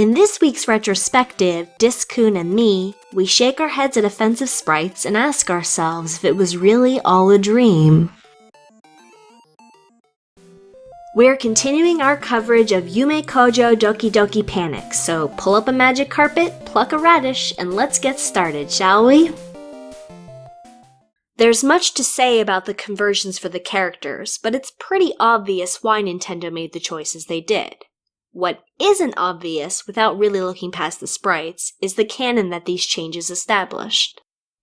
In this week's retrospective, Disk-Kun Me, we shake our heads at offensive sprites and ask ourselves if it was really all a dream. We're continuing our coverage of Yume Kojo Doki Doki Panic, so pull up a magic carpet, pluck a radish, and let's get started, shall we? There's much to say about the conversions for the characters, but it's pretty obvious why Nintendo made the choices they did. What isn't obvious, without really looking past the sprites, is the canon that these changes established.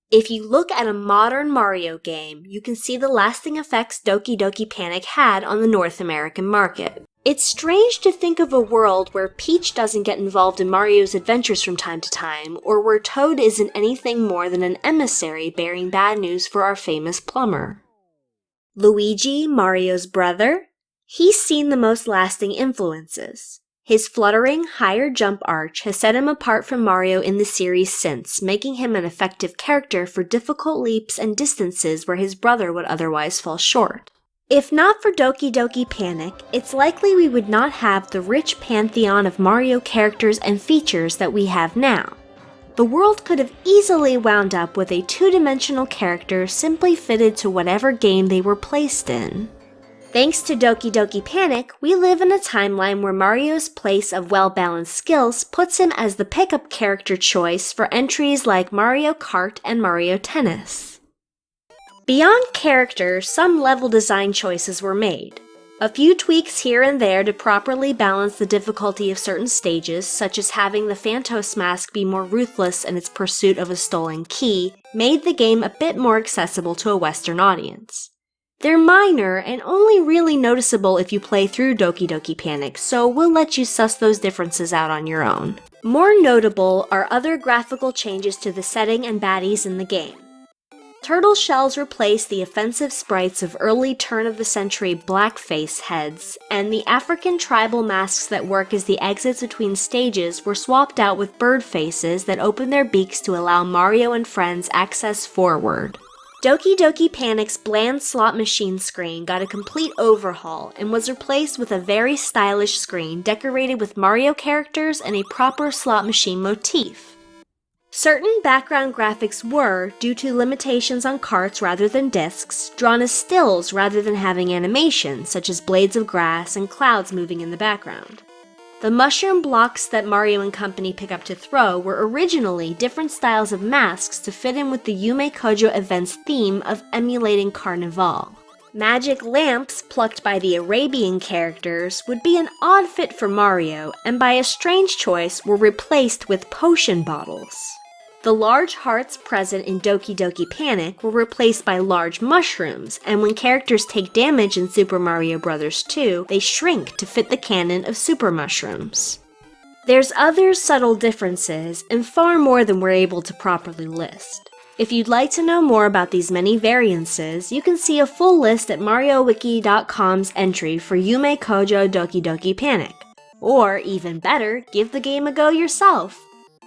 If you look at a modern Mario game, you can see the lasting effects Doki Doki Panic had on the North American market. It's strange to think of a world where Peach doesn't get involved in Mario's adventures from time to time, or where Toad isn't anything more than an emissary bearing bad news for our famous plumber. Luigi, Mario's brother? He's seen the most lasting influences. His fluttering, higher jump arch has set him apart from Mario in the series since, making him an effective character for difficult leaps and distances where his brother would otherwise fall short. If not for Doki Doki Panic, it's likely we would not have the rich pantheon of Mario characters and features that we have now. The world could have easily wound up with a two-dimensional character simply fitted to whatever game they were placed in. Thanks to Doki Doki Panic, we live in a timeline where Mario's place of well-balanced skills puts him as the pickup character choice for entries like Mario Kart and Mario Tennis. Beyond characters, some level design choices were made. A few tweaks here and there to properly balance the difficulty of certain stages, such as having the Phantos mask be more ruthless in its pursuit of a stolen key, made the game a bit more accessible to a Western audience. They're minor and only really noticeable if you play through Doki Doki Panic, so we'll let you suss those differences out on your own. More notable are other graphical changes to the setting and baddies in the game. Turtle shells replaced the offensive sprites of early turn-of-the-century blackface heads, and the African tribal masks that work as the exits between stages were swapped out with bird faces that open their beaks to allow Mario and friends access forward. Doki Doki Panic's bland slot machine screen got a complete overhaul and was replaced with a very stylish screen decorated with Mario characters and a proper slot machine motif. Certain background graphics were, due to limitations on carts rather than discs, drawn as stills rather than having animation, such as blades of grass and clouds moving in the background. The mushroom blocks that Mario and company pick up to throw were originally different styles of masks to fit in with the Yume Kojo event's theme of emulating Carnival. Magic lamps plucked by the Arabian characters would be an odd fit for Mario, and by a strange choice were replaced with potion bottles. The large hearts present in Doki Doki Panic were replaced by large mushrooms, and when characters take damage in Super Mario Bros. 2, they shrink to fit the canon of super mushrooms. There's other subtle differences, and far more than we're able to properly list. If you'd like to know more about these many variances, you can see a full list at MarioWiki.com's entry for Yume Kojo Doki Doki Panic. Or, even better, give the game a go yourself.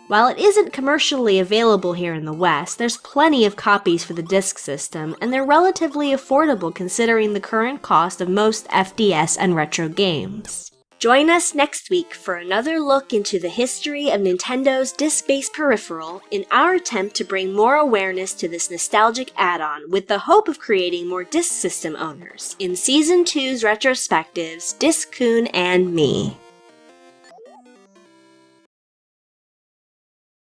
While it isn't commercially available here in the West, there's plenty of copies for the disc system, and they're relatively affordable considering the current cost of most FDS and retro games. Join us next week for another look into the history of Nintendo's disc-based peripheral in our attempt to bring more awareness to this nostalgic add-on with the hope of creating more disc system owners in Season 2's Retrospectives, Disk-Kun Me.